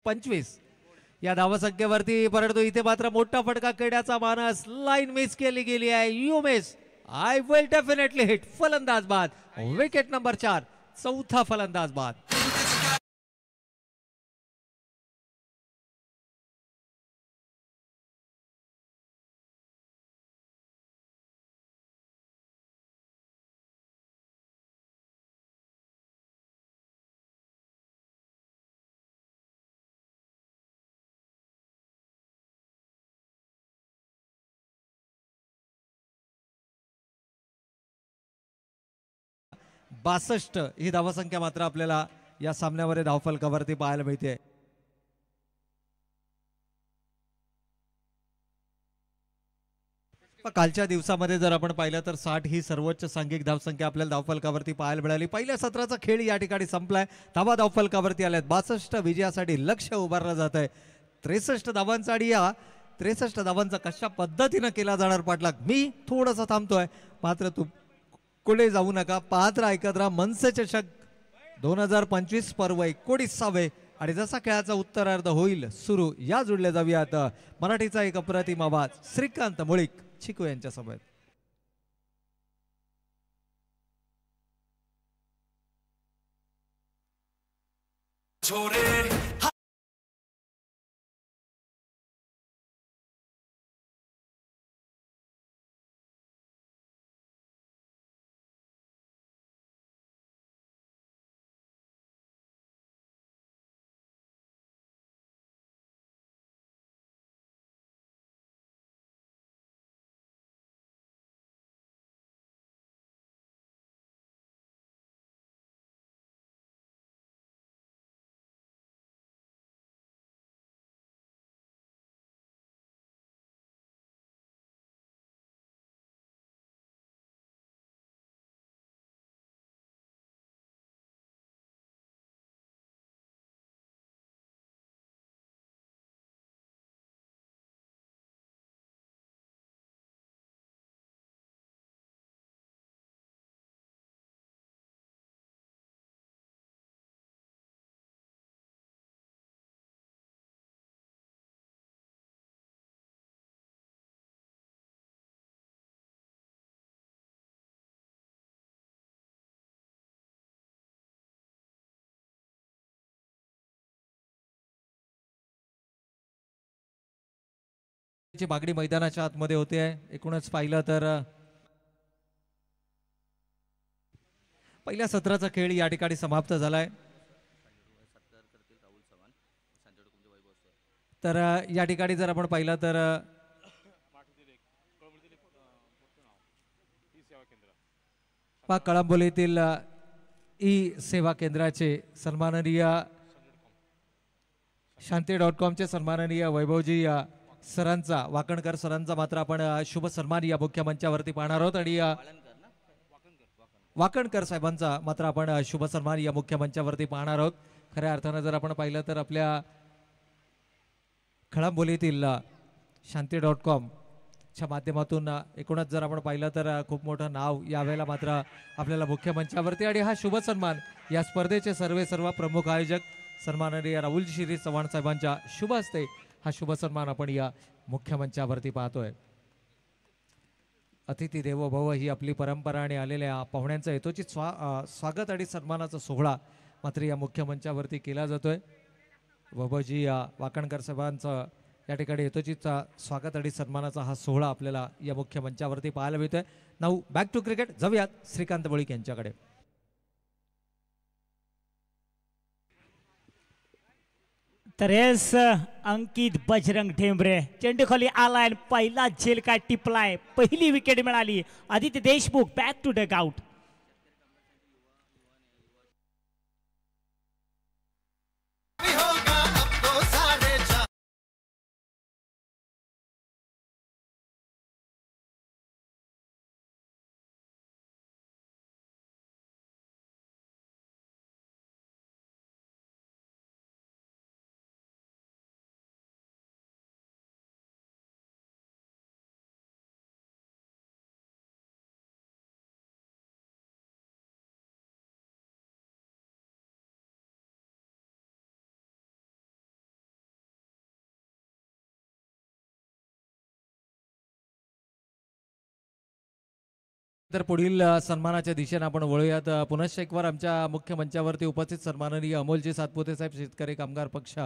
S2: 25 या धावसंख्येवरती, परंतु इथे मात्र मोठा फटका खेळण्याचा मानस. लाईन मिस केली गेली आहे. You miss, I will definitely hit. फलंदाज बाद. Wicket number 4. चौथा फलंदाज बाद. बासष्ट ही धावसंख्या मात्र आपल्याला या सामन्यामध्ये धावफलकावरती पाहायला मिळते. कालच्या दिवसामध्ये जर आपण पाहिलं तर 60 ही सर्वोच्च सांघिक धावसंख्या आपल्याला धावफलकावरती पाहायला मिळाली. पहिल्या सत्राचा खेळ या ठिकाणी संपलाय. धावा धावफलकावरती आल्यात. 62 विजयासाठी लक्ष उभारलं जात आहे. 63 धावांचा आणि या 63 धावांचा कशा पद्धतीनं केला जाणार पाठलाग. मी थोडंसं थांबतोय, मात्र तू कुठे जाऊ नका. पाहत राहा, ऐकत राहा. मनसे चषक 2025 पर्व 19 आणि जसा खेळाचा उत्तरार्ध होईल सुरू, या जुळल्या जाऊयात मराठीचा एक अप्रतिम आवाज श्रीकांत मुळीक चिकू यांच्या सोबत. ची बागडी मैदानाच्या आतमध्ये होते आहे. एकूणच पाहिलं तर पहिल्या सत्राचा खेळ या ठिकाणी समाप्त झालाय. तर या ठिकाणी जर आपण पाहिलं तर कळंबोलीतील ई सेवा केंद्राचे सन्माननीय शांती.com चे सन्माननीय वैभवजी सरांचा वाकणकर सरांचा मात्र आपण शुभ सन्मान या मुख्य मंचावरती पाहणार आहोत आणि वाकणकर साहेबांचा मात्र आपण शुभ सन्मान या मुख्य मंचावरती पाहणार आहोत. खऱ्या अर्थानं जर आपण पाहिलं तर आपल्या कळंबोलीतील शांती.com च्या माध्यमातून एकूणच जर आपण पाहिलं तर खूप मोठं नाव यावेळेला मात्र आपल्याला मुख्य मंचावरती आणि हा शुभ सन्मान या स्पर्धेचे सर्व प्रमुख आयोजक सन्माननीय राहुल श्री चव्हाण साहेबांच्या शुभ हस्ते हा शुभ सन्मान आपण या मुख्य मंचावरती पाहतोय. अतिथी देवो भव ही आपली परंपरा आणि आलेल्या पाहुण्यांचं यथोचित स्वागत आणि सन्मानाचा सोहळा मात्र या मुख्य मंचावरती केला जातोय. वैभवजी वाकणकर साहेबांचं या ठिकाणी यथोचित स्वागत आणि सन्मानाचा हा सोहळा आपल्याला या मुख्य मंचावरती पाहायला मिळतोय. नाऊ बॅक टू क्रिकेट जाऊयात श्रीकांत बळीक यांच्याकडे.
S6: तर येस अंकित बजरंग ठेंबरे चेंडू खाली आलाय, पहिला झेल काय टिपलाय, पहिली विकेट मिळाली. Aditya Deshmukh back to dugout.
S2: तर पुढील सन्मानाच्या दिशेने आपण वळूयात. पुनश्च एकवार आमच्या मुख्य मंचावरती उपस्थित सन्माननीय अमोलजी सातपुते साहेब शेतकरी कामगार पक्ष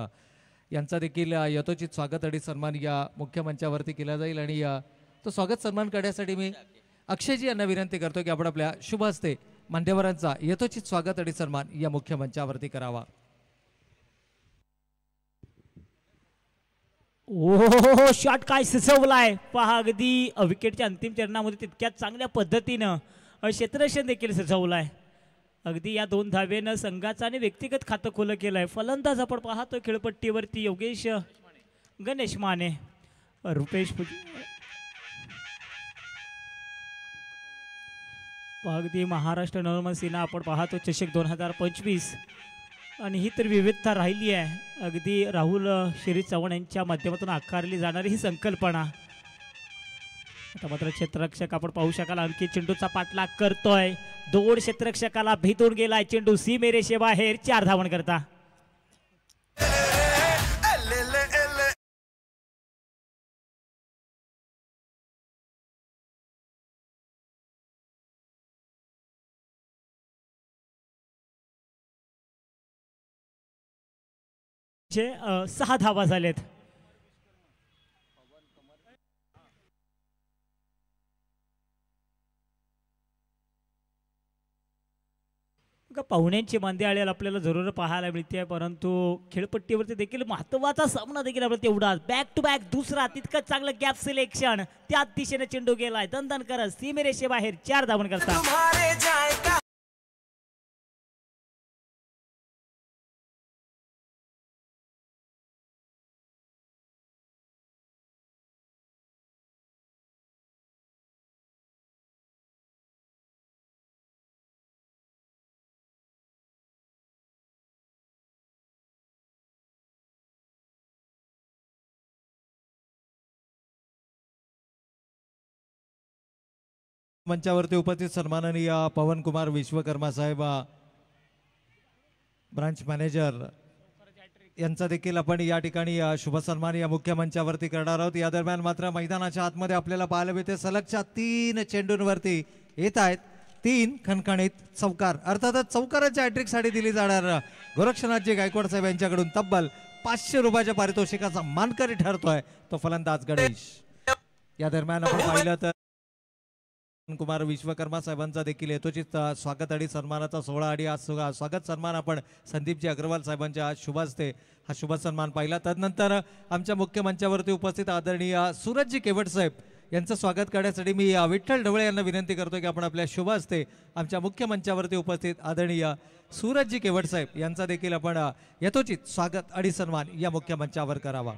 S2: यांचा देखील यथोचित स्वागत आणि सन्मान या मुख्य मंचावरती केला जाईल आणि तो स्वागत सन्मान करण्यासाठी मी अक्षयजी यांना विनंती करतो की आपण आपल्या शुभ हस्ते मान्यवरांचा यथोचित स्वागत आणि सन्मान या मुख्य मंचावरती करावा.
S6: ओ शॉट काय सुचवलाय पहा. अगदी विकेटच्या अंतिम चरणामध्ये तितक्यात चांगल्या पद्धतीनं क्षेत्ररक्षण देखील सुचवलाय. अगदी या 2 धावेनं संघाचं आणि व्यक्तिगत खातं खुलं केलंय. फलंदाज आपण पाहतो खेळपट्टीवरती योगेश गणेश माने, रुपेश अगदी महाराष्ट्र नवमन सेना आपण पाहतो चषक 2025 आणि ही तर विविधता राहिली आहे. अगदी राहुल श्री चव्हाण यांच्या माध्यमातून आकारली जाणारी ही संकल्पना. आता मात्र क्षेत्ररक्षक आपण पाहू शकाल आणखी चेंडूचा पाठलाग करतोय. 2 क्षेत्ररक्षकाला भेटून गेलाय चेंडू सीमेरेषेबाहेर 4 धावन करता. जे 6 धावा झालेत. पाहुण्यांची मांदी आळेल आपल्याला जरूर पाहायला मिळते, परंतु खेळपट्टीवरती देखील महत्वाचा सामना देखील आपल्याला तेवढाच. बॅक टू बॅक दुसरा तितकं चांगलं गॅप सिलेक्शन. त्याच दिशेने चेंडू गेलाय दणदण करत सीमेरेषेबाहेर 4 धावन करता.
S2: मंचावरती उपस्थित सन्माननीय पवन कुमार विश्वकर्मा साहेब ब्रांच मॅनेजर यांचा देखील आपण या ठिकाणी शुभ सन्मान या मुख्य मंचावरती करणार आहोत. या दरम्यान मात्र मैदानाच्या आतमध्ये आपल्याला पाहायला मिळते सलगच्या 3 चेंडूंवरती येत आहेत 3 खणखणीत चौकार. अर्थातच चौकाराच्या हॅट्रिक साठी दिली जाणार गोरक्षनाथजी गायकवाड साहेब यांच्याकडून तब्बल 500 रुपयाच्या पारितोषिकाचा मानकरी ठरतोय तो फलंदाज गणेश. या दरम्यान आपण पाहिलं तर कुमार विश्वकर्मा साहेबांचा देखील यथोचित स्वागत आणि सन्मानाचा सोहळा आणि आज स्वागत सन्मान आपण संदीपजी अग्रवाल साहेबांच्या आज शुभ हस्ते हा शुभ सन्मान पाहिला. तदनंतर आमच्या मुख्य मंचावरती उपस्थित आदरणीय सूरजजी केवट साहेब यांचं स्वागत करण्यासाठी मी विठ्ठल ढवळे यांना विनंती करतो की आपण आपल्या शुभ हस्ते आमच्या मुख्य मंचावरती उपस्थित आदरणीय सूरजजी केवट साहेब यांचा देखील आपण यथोचित स्वागत आणि सन्मान या मुख्य मंचावर करावा.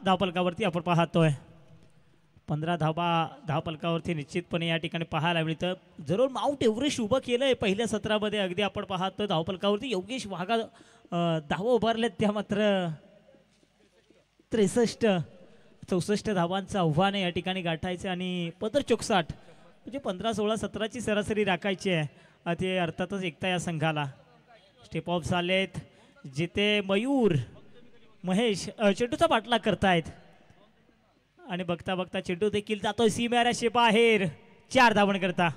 S6: धावफलकावरती आपण पाहतोय 15 धावफलकावरती निश्चितपणे या ठिकाणी पाहायला मिळतं. जरूर माउंट एव्हरेस्ट उभं केलंय पहिल्या सत्रामध्ये. अगदी आपण पाहतोय धावफलकावरती योगेश वाघा धावा उभारलेत त्या मात्र 63-64 धावांचं आव्हान या ठिकाणी गाठायचं आणि पदर 64 म्हणजे 15-16-17ची सरासरी राखायची आहे. ते अर्थातच एकता या संघाला. स्टेप ऑफ झालेत जिथे मयूर महेश चेंडूचा पाठलाग करतायत आणि बघता बघता चेंडू देखील जातोय सीमेऱ्याशी बाहेर. 4 धावण करता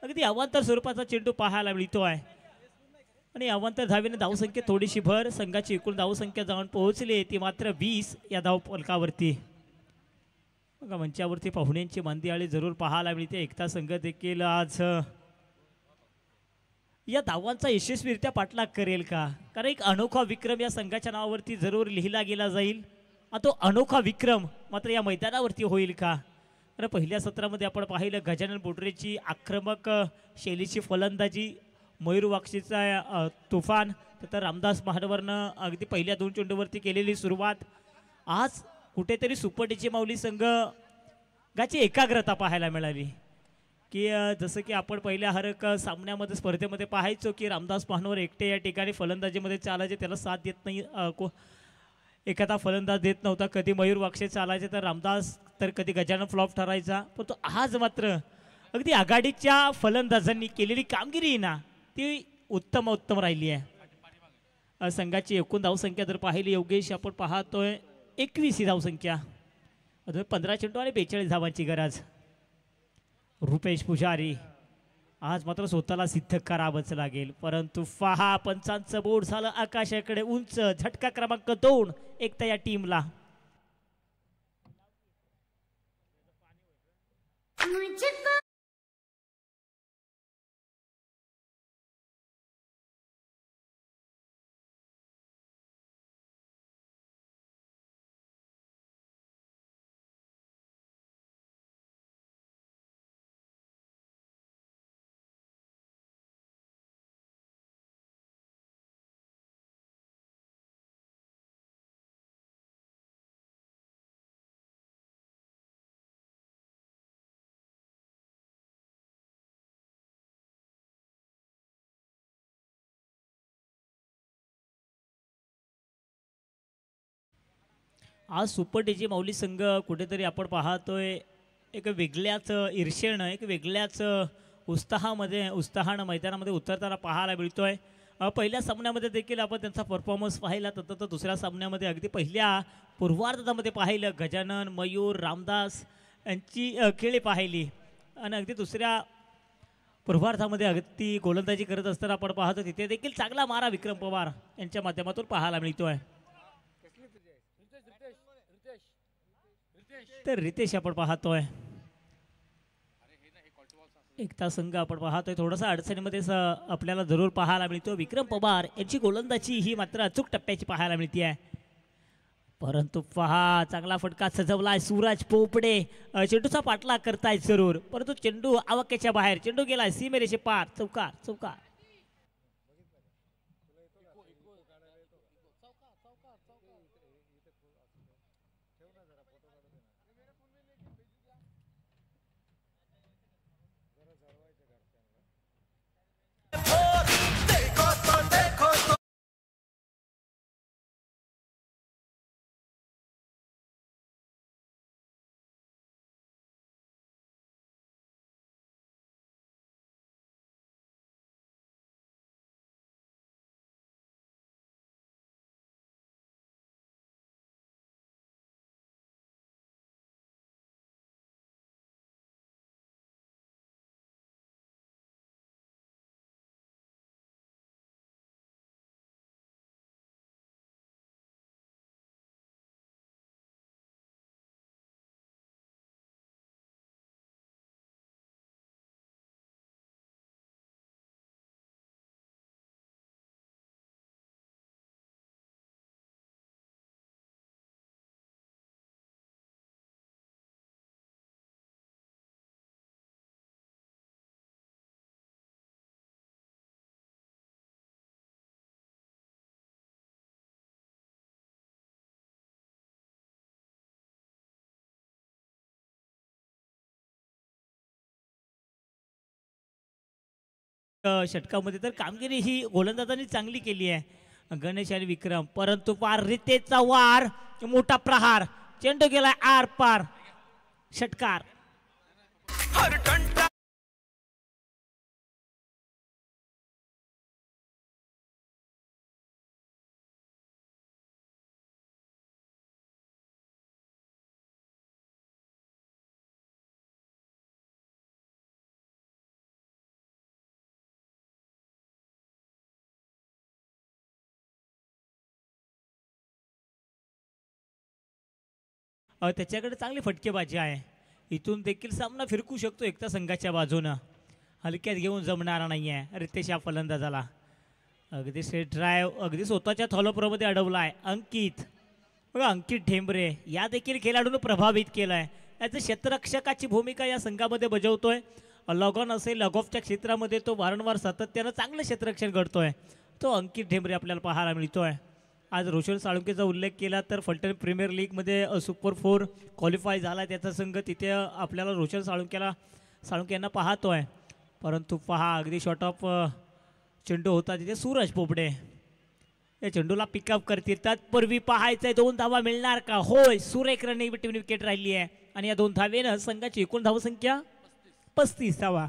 S6: अगदी अवांतर स्वरूपाचा चेंडू पाहायला मिळतो आहे आणि अवांतर धावेने धावसंख्या थोडीशी भर. संघाची एकूण धावसंख्या जाऊन पोहोचली ती मात्र 20 या धावफलकावरती. बघा मंचावरती पाहुण्यांची मंदिआळी जरूर पाहायला मिळते. एकता संघ देखील आज या धावांचा यशस्वीरित्या पाठलाग करेल का? कारण एक अनोखा विक्रम या संघाच्या नावावरती जरूर लिहिला गेला जाईल. तो अनोखा विक्रम मात्र या मैदानावरती होईल का? तर पहिल्या सत्रामध्ये आपण पाहिलं गजानन बोडरेची आक्रमक शैलीची फलंदाजी, मयूर वाक्षीचा तुफान, तर रामदास महाडवरनं अगदी पहिल्या 2 चेंडूवरती केलेली सुरुवात. आज कुठेतरी सुपटीची माऊली संघाची एकाग्रता पाहायला मिळाली की जसं की आपण पहिल्या हरक सामन्यामध्ये स्पर्धेमध्ये पाहायचो की रामदास महानवर एकटे या ठिकाणी फलंदाजीमध्ये चालायचे, त्याला साथ देत नाही एखादा फलंदाज देत नव्हता. कधी मयूर वाक्षे चालायचे तर रामदास, तर कधी गजानन फ्लॉप ठरायचा. पण तो आज मात्र अगदी आघाडीच्या फलंदाजांनी केलेली कामगिरी ना ती उत्तम राहिली आहे. संघाची एकूण धावसंख्या जर पाहिली योगेश आपण पाहतोय 21 ही धावसंख्या, अजून 15 चेंडू आणि 42 धावांची गरज. रुपेश पुजारी आज मात्र स्वतःला सिद्ध करावंच लागेल. परंतु पहा पंचांचं बोर्ड झालं आकाशाकडे उंच. झटका क्रमांक 2 एकता या टीमला. आज सुपर डीजे माऊली संघ कुठेतरी आपण पाहतोय एक वेगळ्याच ईर्ष्येनं एक वेगळ्याच उत्साहानं मैदानामध्ये उतरताना पाहायला मिळतोय. पहिल्या सामन्यामध्ये देखील आपण त्यांचा परफॉर्मन्स पाहिला तर दुसऱ्या सामन्यामध्ये अगदी पहिल्या पूर्वार्धामध्ये पाहिलं गजानन मयूर रामदास यांची खेळी पाहिली आणि अगदी दुसऱ्या पूर्वार्धामध्ये अगदी गोलंदाजी करत असताना आपण पाहतो तिथे देखील चांगला मारा विक्रम पवार यांच्या माध्यमातून पाहायला मिळतोय. तर रितेश आपण पाहतोय एकता संघ आपण पाहतोय थोडासा अडचणीमध्ये आपल्याला जरूर पाहायला मिळतो. विक्रम पवार यांची गोलंदाजी ही मात्र अचूक टप्प्याची पाहायला मिळते आहे. परंतु पहा चांगला फटका सजवलाय सूरज पोपडे चेंडूचा पाठलाग करतायत जरूर परंतु चेंडू आवाक्याच्या बाहेर चेंडू गेलाय सीमेरेषे पार चौकार चौकार. षटकामध्ये तर कामगिरी ही गोलंदाजांनी चांगली केली आहे गणेश आणि विक्रम परंतु पार रितेशचा वार मोठा प्रहार चेंडू गेला आर पार षटकार. त्याच्याकडे चांगली फटकेबाजी आहे इथून देखील सामना फिरकू शकतो एकता संघाच्या बाजूनं हलक्यात घेऊन जमणारा नाही आहे. रितेश या फलंदाजाला अगदी स्ट्रेट ड्राईव्ह अगदी स्वतःच्या थॉलोप्रोमध्ये अडवला आहे. अंकित बघा अंकित ठेंबरे या देखील खेळाडूनं प्रभावित केलं आहे. त्याचं क्षेत्ररक्षकाची भूमिका या संघामध्ये बजावतोय. लॉग ऑन असेल लॉग ऑफच्या क्षेत्रामध्ये तो वारंवार सातत्यानं चांगलं क्षेत्ररक्षण करतोय तो अंकित ठेंबरे आपल्याला पाहायला मिळतोय. आज रोशन साळुंकेचा उल्लेख केला तर फलटण प्रीमियर लीगमध्ये सुपर 4 क्वालिफाय झाला त्याचा संघ तिथे आपल्याला रोशन साळुंके यांना पाहतोय. परंतु पहा अगदी शॉर्ट ऑफ चेंडू होता तिथे सूरज पोपडे या चेंडूला पिकअप करतील. तत्पूर्वी पाहायचंय 2 धावा मिळणार का. होय सुरेख रनिंग बिटवीन विकेट राहिली आहे आणि या 2 धावेनं संघाची एकूण धावसंख्या 35 धावा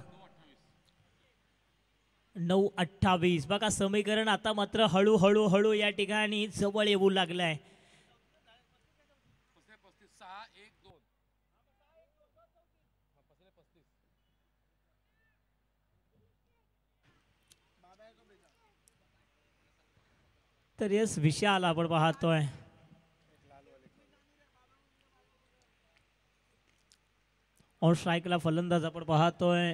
S6: 9-28. बघा समीकरण आता मात्र हळूहळू या ठिकाणी जवळ येऊ लागलाय. तर यस विशाल आपण पाहतोय ऑन स्ट्राईकला फलंदाज आपण पाहतोय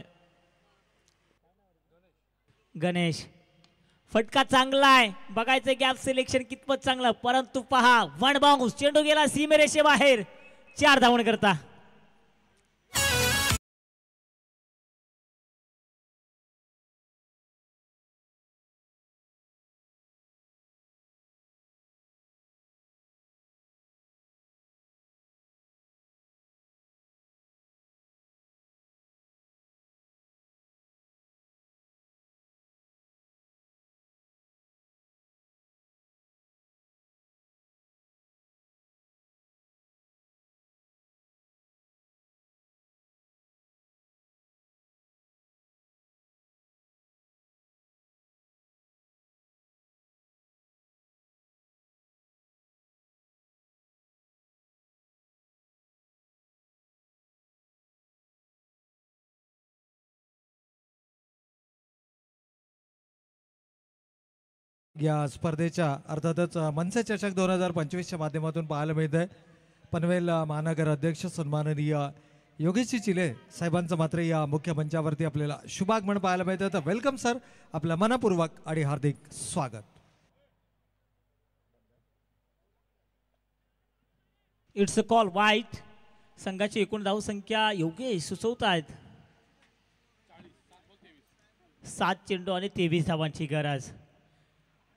S6: गणेश. फटका चांगला आहे बघायचं गॅप सिलेक्शन कितपत चांगलं परंतु पहा वन बाउंस चेंडू गेला सीमेरेषे बाहेर 4 धावण करता.
S2: या स्पर्धेच्या अर्थातच मनसे चषक 2025च्या माध्यमातून पाहायला मिळत आहे. पनवेल महानगर अध्यक्ष सन्माननीय योगेशजी चिले साहेबांचं मात्र या मुख्य मंचावरती आपल्याला शुभागमन पाहायला मिळतं. तर वेलकम सर, आपलं मनपूर्वक आणि हार्दिक स्वागत.
S6: इट्स अ कॉल वाईट. संघाची एकूण धावसंख्या योगेश सुचवत आहेत 7 चेंडू आणि 23 धावांची गरज.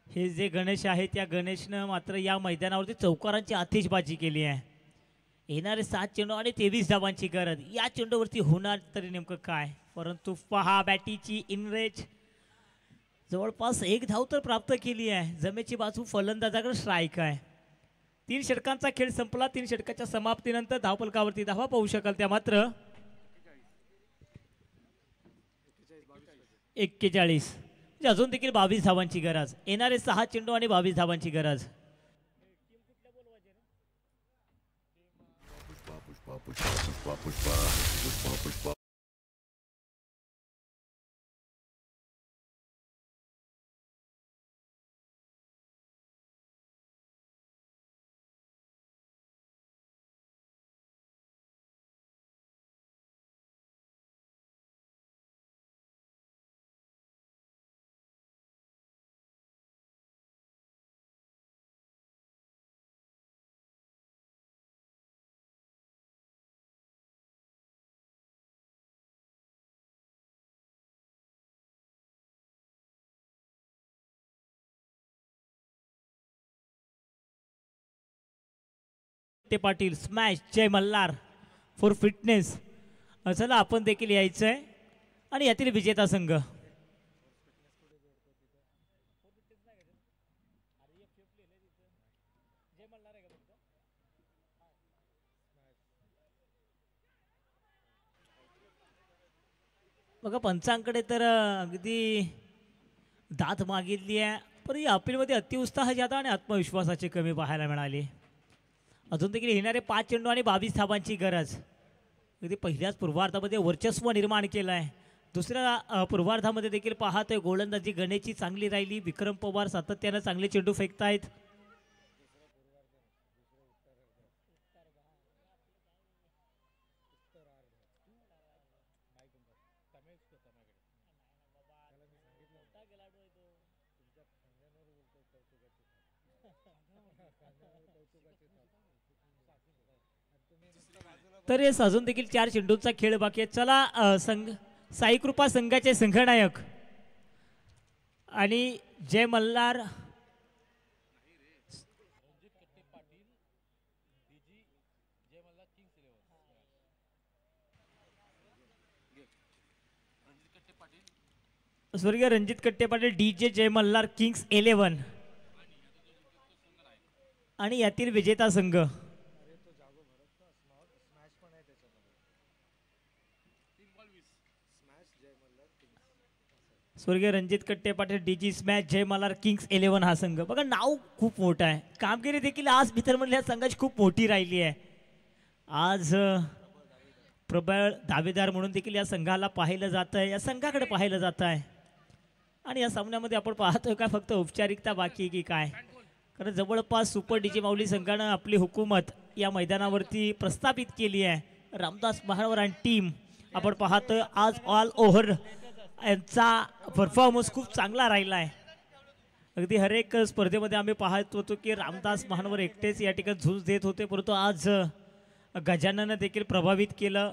S6: हे जे गणेश आहे त्या गणेशनं मात्र या मैदानावरती चौकारांची आतिषबाजी केली आहे. येणारे 7 चेंडू आणि 23 धावांची गरज. या चेंडूवरती होणार तरी नेमकं काय, परंतु पहा बॅटीची इनरेज जवळपास 1 धाव तर प्राप्त केली आहे. जमेची बाजू फलंदाजाकडे स्ट्राईक आहे. 3 षटकांचा खेळ संपला. 3 षटकाच्या समाप्तीनंतर धावफलकावरती धावा पाहू शकाल त्या मात्र 41 म्हणजे अजून देखील 22 धावांची गरज. येणारे 6 चेंडू आणि 22 धावांची गरज. Patil smash Jai Malhar for fitness. चला आपण देखील यायचं आहे आणि यातील विजेता संघ बघा. पंचांकडे तर अगदी दात मागितली आहे, पण या अपीलमध्ये अतिउत्साह जादा आणि आत्मविश्वासाची कमी पाहायला मिळाली. अजून देखील येणारे 5 चेंडू आणि 22 धावांची गरज. अगदी पहिल्याच पूर्वार्धामध्ये वर्चस्व निर्माण केलं आहे. दुसऱ्या पूर्वार्धामध्ये देखील पाहतोय गोलंदाजी गणेशची चांगली राहिली. विक्रम पवार सातत्यानं चांगले चेंडू फेकतायत. तर हे अजून देखील 4 चेंडूंचा खेळ बाकी आहे. चला संघ साईकृपा संघाचे संघनायक आणि जय मल्हार स्वर्गीय रणजित कट्टे पाटील DJ जय मल्हार किंग्स 11 आणि यातील विजेता संघ स्वर्गीय रणजित कट्टे Patil DG smash Jai Malhar Kings 11 हा संघ. बघा नाव खूप मोठं आहे. कामगिरी देखील आज भितरमधल्या संघाची खूप मोठी राहिली आहे. आज प्रबळ दावेदार म्हणून देखील या संघाला पाहिलं जात आहे, या संघाकडे पाहिलं जात आहे. आणि या सामन्यामध्ये आपण पाहतोय का फक्त औपचारिकता बाकी की काय, कारण जवळपास सुपर DJ माऊली संघानं आपली हुकूमत या मैदानावरती प्रस्थापित केली आहे. रामदास महारावर आणि टीम आपण पाहतोय आज ऑल ओव्हर यांचा परफॉर्मन्स खूप चांगला राहिला आहे. अगदी हर एक स्पर्धेमध्ये आम्ही पाहत होतो की रामदास महानवर एकटेच या ठिकाणी झूज देत होते, परंतु आज गजाननं देखील प्रभावित केलं,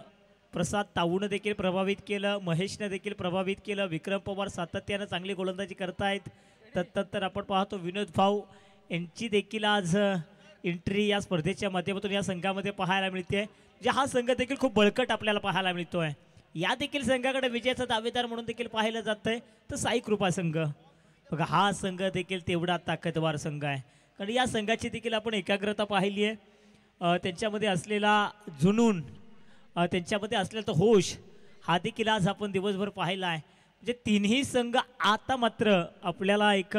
S6: प्रसाद ताऊनं देखील प्रभावित केलं, महेशनं देखील प्रभावित केलं. विक्रम पवार सातत्यानं चांगली गोलंदाजी करतायत. तत्तर आपण पाहतो विनोद भाऊ यांची देखील आज एंट्री या स्पर्धेच्या माध्यमातून या संघामध्ये पाहायला मिळते. जे हा संघ देखील खूप बळकट आपल्याला पाहायला मिळतोय. या देखील संघाकडे विजयाचा दावेदार म्हणून देखील पाहिलं जातंय. तर साई कृपा संघ बघा, हा संघ देखील तेवढा ताकदवार संघ आहे, कारण या संघाची देखील आपण एकाग्रता पाहिली आहे. त्यांच्यामध्ये असलेला जुनून, त्यांच्यामध्ये असलेला तो होश हा देखील आज आपण दिवसभर पाहिला आहे. म्हणजे तिन्ही संघ आता मात्र आपल्याला एक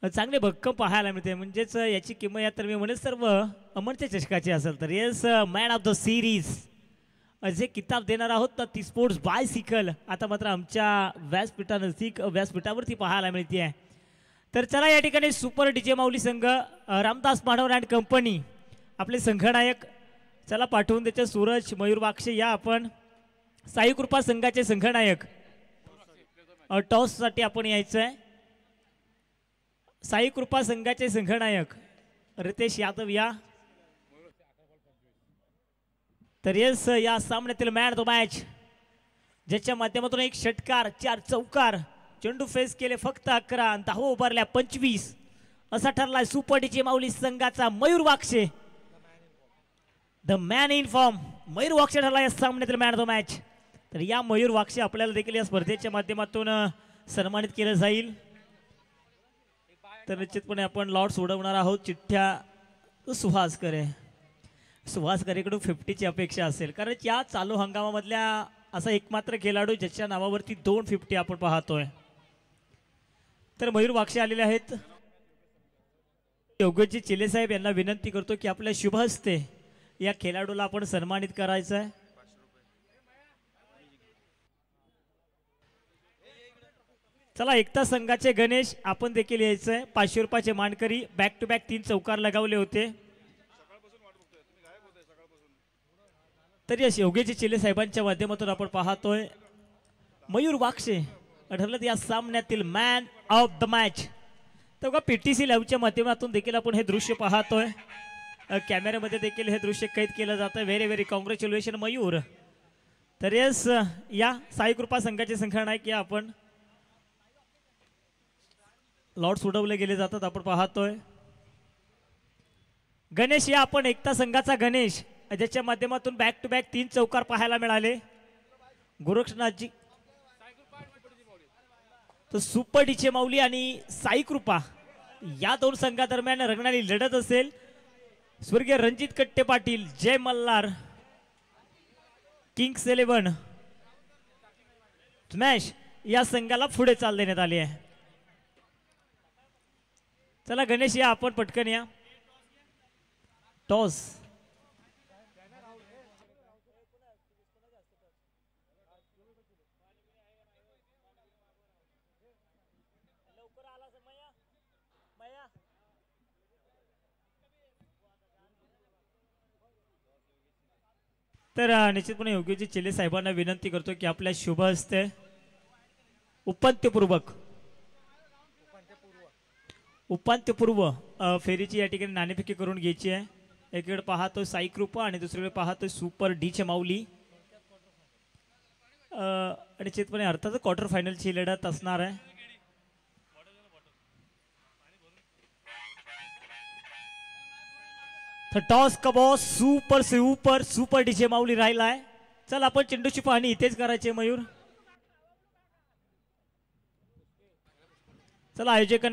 S6: चांगले भक्कम पाहायला मिळते. म्हणजेच याची किंमत तर मी म्हणेल सर्व अमरच्या चषकाची असेल तर. Yes, man of the series जे किताब देणार आहोत ना ती स्पोर्ट्स बायसिकल आता मात्र आमच्या व्यासपीठावरती पाहायला मिळते आहे. तर चला या ठिकाणी सुपर डीजे माऊली संघ रामदास माधव अँड कंपनी आपले संघनायक चला पाठवून त्याच्या सूरज मयूर वाक्षे या आपण साई कृपा संघाचे संघनायक टॉससाठी आपण यायचं आहे. साई कृपा संघाचे संघनायक रितेश यादव या. तर येस या सामन्यातील मॅन ऑफ द मॅच ज्याच्या माध्यमातून एक षटकार 4 चौकार चेंडू फेस केले फक्त 11 आणि धावा उभारल्या 25 असा ठरलाय सुपर डीजे माऊली संघाचा Mayur Wakshe. The man in form Mayur Wakshe ठरला या सामन्यातील मॅन ऑफ द मॅच. तर या मयूर वाक्षे आपल्याला देखील या स्पर्धेच्या माध्यमातून सन्मानित केलं जाईल. तर निश्चितपणे आपण लॉट सोडवणार आहोत चिठ्ठ्या सुहास करेकडून 50ची अपेक्षा असेल कारण या चालू हंगामामधल्या असा एकमात्र खेळाडू ज्याच्या नावावरती 250 आपण पाहतोय. तर मयूर वाक्षे आलेले आहेत. योगेशजी चिले साहेब यांना विनंती करतो की आपल्या शुभ हस्ते या खेळाडूला आपण सन्मानित करायचं आहे. चला एकता संघाचे गणेश आपण देखील यायचंय. 500 रुपयाचे मानकरी बॅक टू बॅक 3 चौकार लगावले होते. तर यश योगेशजी चिले साहेबांच्या माध्यमातून आपण पाहतोय मयूर वाक्षे ठरलं या सामन्यातील मॅन ऑफ द मॅच. तर बघा PTC लाईव्हच्या माध्यमातून देखील आपण हे दृश्य पाहतोय. कॅमेऱ्यामध्ये देखील हे दृश्य कैद केलं जातं. Very very congratulation Mayur. तर यस या साई कृपा संघाचे संघनायक या आपण लॉट सोडवले गेले जातात आपण पाहतोय. गणेश या आपण एकता संघाचा गणेश ज्याच्या माध्यमातून बॅक टू बॅक 3 चौकार पाहायला मिळाले. गोरक्षनाथजी तर सुपर डीजे माऊली आणि साई कृपा या 2 संघादरम्यान रंगणारी लढत असेल. स्वर्गीय रणजित कट्टे पाटील जय मल्हार किंग्स 11 स्मॅश या संघाला पुढे चाल देण्यात आली आहे. चला गणेश या आपण पटकन या. टॉस तर निश्चितपणे योगेशजी चिले साहेबांना विनंती करतो की आपल्या शुभ हस्ते उपांत्यपूर्व फेरीची या ठिकाणी नाणेफेकी करून घ्यायची आहे. एकीकडे पाहतोय साई कृपा आणि दुसरीकडे पाहतोय सुपर डीजे माऊली. निश्चितपणे अर्थातच क्वार्टर फायनलची लढत असणार आहे. तर टॉस का बॉस सुपर डीजे माऊली राहिलाय. चल आपण चेंडूची पाहणी इथेच करायची मयूर. चला आयोजकांना